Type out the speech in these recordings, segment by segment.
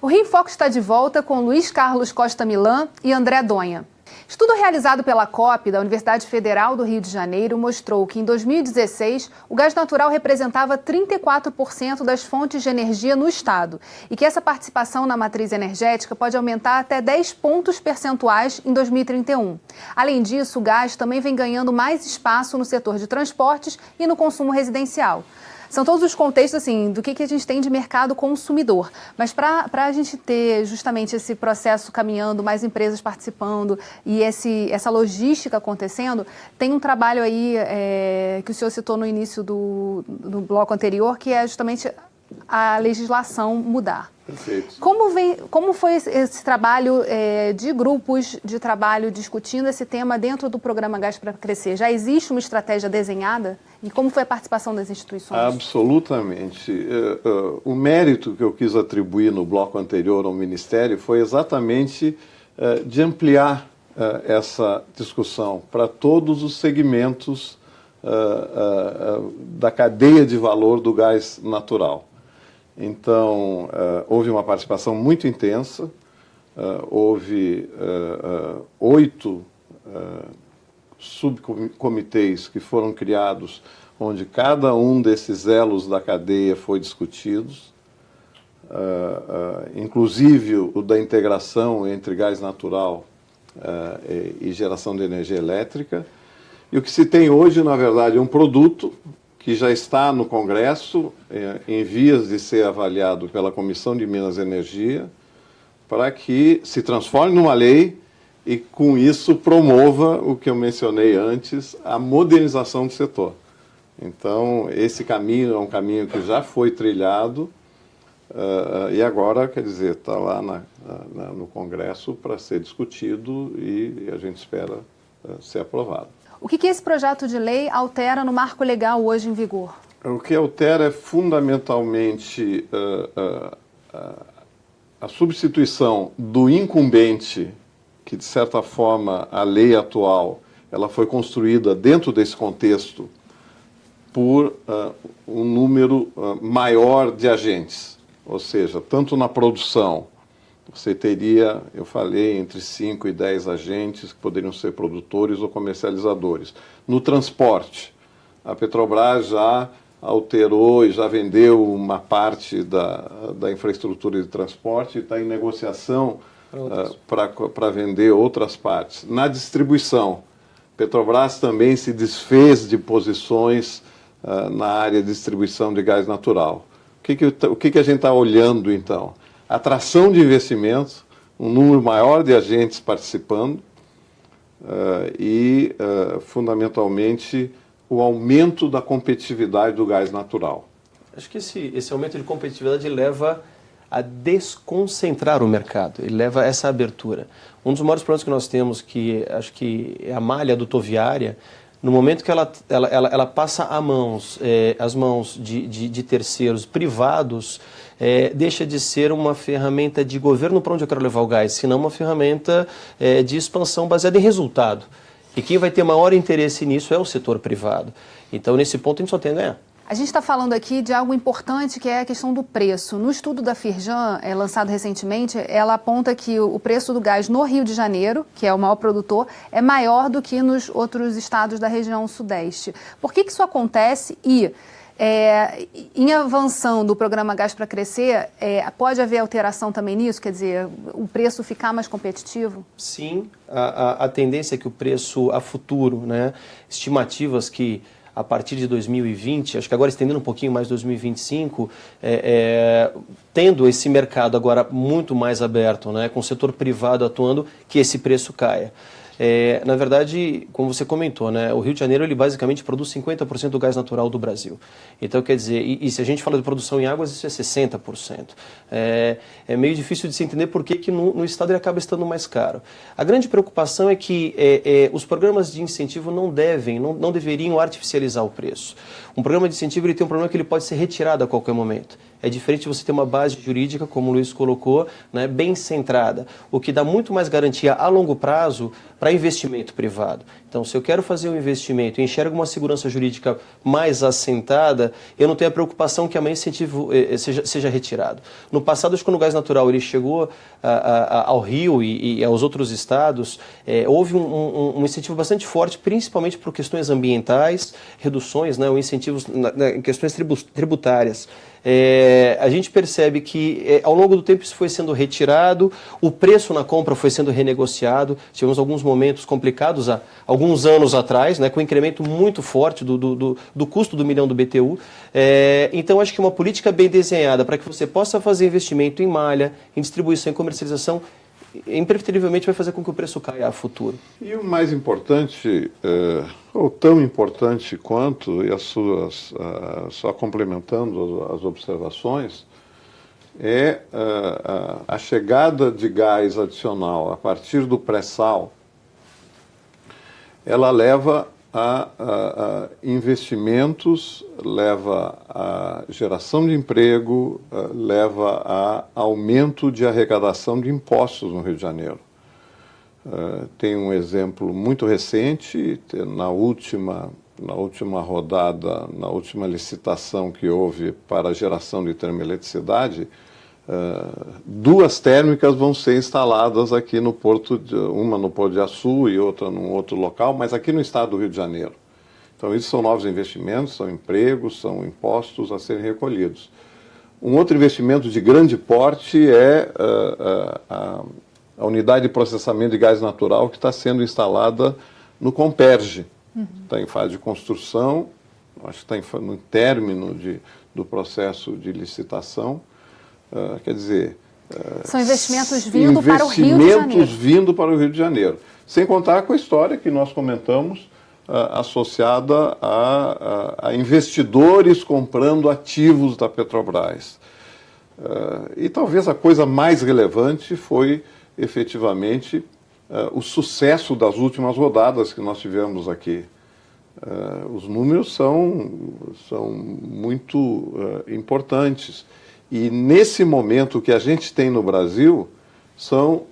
O Rio em Foco está de volta com Luiz Carlos Costa Milan e André Donha. Estudo realizado pela COP, da Universidade Federal do Rio de Janeiro, mostrou que em 2016 o gás natural representava 34% das fontes de energia no estado e que essa participação na matriz energética pode aumentar até 10 pontos percentuais em 2031. Além disso, o gás também vem ganhando mais espaço no setor de transportes e no consumo residencial. São todos os contextos assim, do que a gente tem de mercado consumidor. Mas para a gente ter justamente esse processo caminhando, mais empresas participando e essa logística acontecendo, tem um trabalho aí que o senhor citou no início do bloco anterior, que é justamente a legislação mudar. Perfeito. Como foi esse trabalho de grupos de trabalho discutindo esse tema dentro do programa Gás para Crescer? Já existe uma estratégia desenhada? E como foi a participação das instituições? Absolutamente. O mérito que eu quis atribuir no bloco anterior ao Ministério foi exatamente de ampliar essa discussão para todos os segmentos da cadeia de valor do gás natural. Então, houve uma participação muito intensa, houve 8 subcomitês que foram criados, onde cada um desses elos da cadeia foi discutido, inclusive o da integração entre gás natural e geração de energia elétrica. E o que se tem hoje, na verdade, é um produto que já está no Congresso, em vias de ser avaliado pela Comissão de Minas e Energia, para que se transforme numa lei e, com isso, promova o que eu mencionei antes, a modernização do setor. Então, esse caminho é um caminho que já foi trilhado e agora, quer dizer, está lá no Congresso para ser discutido e a gente espera ser aprovado. O que esse projeto de lei altera no marco legal hoje em vigor? O que altera é fundamentalmente a substituição do incumbente, que de certa forma a lei atual ela foi construída dentro desse contexto por um número maior de agentes, ou seja, tanto na produção, você teria, eu falei, entre 5 e 10 agentes que poderiam ser produtores ou comercializadores. No transporte, a Petrobras já alterou e já vendeu uma parte da infraestrutura de transporte e está em negociação para vender outras partes. Na distribuição, Petrobras também se desfez de posições na área de distribuição de gás natural. O que a gente está olhando, então? Atração de investimentos, um número maior de agentes participando e, fundamentalmente, o aumento da competitividade do gás natural. Acho que esse aumento de competitividade leva a desconcentrar o mercado, ele leva a essa abertura. Um dos maiores problemas que nós temos, que acho que é a malha rodoviária, no momento que ela passa as mãos de terceiros privados, deixa de ser uma ferramenta de governo para onde eu quero levar o gás, senão uma ferramenta de expansão baseada em resultado. E quem vai ter maior interesse nisso é o setor privado. Então, nesse ponto, a gente só tem a ganhar. A gente está falando aqui de algo importante, que é a questão do preço. No estudo da Firjan, lançado recentemente, ela aponta que o preço do gás no Rio de Janeiro, que é o maior produtor, é maior do que nos outros estados da região sudeste. Por que isso acontece? E, em avançando o programa Gás para Crescer, pode haver alteração também nisso? Quer dizer, o preço ficar mais competitivo? Sim, a tendência é que o preço a futuro, né, estimativas que a partir de 2020, acho que agora estendendo um pouquinho mais 2025, tendo esse mercado agora muito mais aberto, né, com o setor privado atuando, que esse preço caia. Na verdade, como você comentou, né, o Rio de Janeiro ele basicamente produz 50% do gás natural do Brasil. Então, quer dizer, e se a gente fala de produção em águas, isso é 60%. É meio difícil de se entender por que no estado ele acaba estando mais caro. A grande preocupação é que os programas de incentivo não deveriam artificializar o preço. Um programa de incentivo ele tem um problema que ele pode ser retirado a qualquer momento. É diferente de você ter uma base jurídica, como o Luiz colocou, né, bem centrada, o que dá muito mais garantia a longo prazo para investimento privado. Então, se eu quero fazer um investimento e enxergo uma segurança jurídica mais assentada, eu não tenho a preocupação que amanhã esse incentivo seja retirado. No passado, quando o gás natural ele chegou ao Rio e aos outros estados, houve um incentivo bastante forte, principalmente por questões ambientais, reduções, né, ou incentivos em questões tributárias. A gente percebe que ao longo do tempo isso foi sendo retirado, o preço na compra foi sendo renegociado, tivemos alguns momentos complicados há alguns anos atrás, né, com um incremento muito forte do custo do milhão do BTU. Então acho que uma política bem desenhada para que você possa fazer investimento em malha, em distribuição e comercialização, impreterivelmente vai fazer com que o preço caia a futuro. E o mais importante, ou tão importante quanto, e só complementando as observações, é a chegada de gás adicional a partir do pré-sal. Ela leva a investimentos, leva a geração de emprego, leva a aumento de arrecadação de impostos no Rio de Janeiro. Tem um exemplo muito recente, na última rodada, na última licitação que houve para a geração de termoeletricidade, 2 térmicas vão ser instaladas aqui no Porto, uma no Porto de Açu e outra num outro local, mas aqui no estado do Rio de Janeiro. Então, isso são novos investimentos, são empregos, são impostos a serem recolhidos. Um outro investimento de grande porte é a unidade de processamento de gás natural que está sendo instalada no Comperj. Está em fase de construção, acho que está no término do processo de licitação. Quer dizer... São investimentos vindo para o Rio de Janeiro. Investimentos vindo para o Rio de Janeiro. Sem contar com a história que nós comentamos, associada a investidores comprando ativos da Petrobras. E talvez a coisa mais relevante foi, efetivamente, o sucesso das últimas rodadas que nós tivemos aqui. Os números são muito importantes. E nesse momento o que a gente tem no Brasil são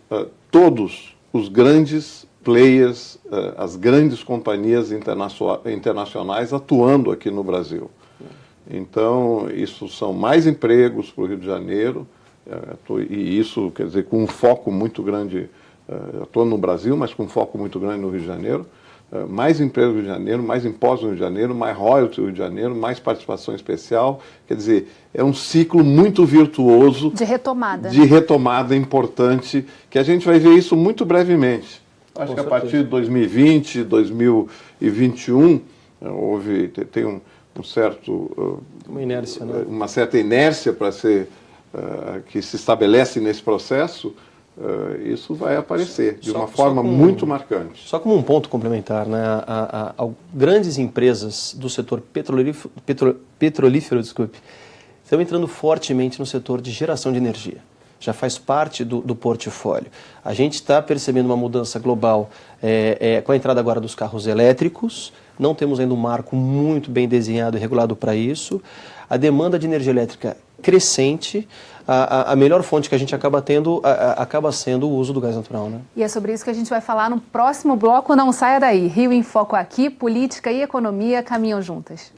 todos os grandes players, as grandes companhias internacionais atuando aqui no Brasil. Então, isso são mais empregos para o Rio de Janeiro, e isso, quer dizer, com um foco muito grande, atuando no Brasil, mas com um foco muito grande no Rio de Janeiro. Mais empregos no Rio de Janeiro, mais impostos no Rio de Janeiro, mais royalties no Rio de Janeiro, mais participação especial. Quer dizer, é um ciclo muito virtuoso. De retomada. De retomada importante, que a gente vai ver isso muito brevemente. Acho que a partir de 2020, 2021, tem um certo... Uma inércia, né? Uma certa inércia para ser... que se estabelece nesse processo. Isso vai aparecer de uma forma muito marcante. Só como um ponto complementar, né? Grandes empresas do setor petrolífero, estão entrando fortemente no setor de geração de energia. Já faz parte do portfólio. A gente está percebendo uma mudança global com a entrada agora dos carros elétricos. Não temos ainda um marco muito bem desenhado e regulado para isso. A demanda de energia elétrica crescente. A melhor fonte que a gente acaba tendo acaba sendo o uso do gás natural, né? E é sobre isso que a gente vai falar no próximo bloco. Não saia daí. Rio em Foco aqui, política e economia caminham juntas.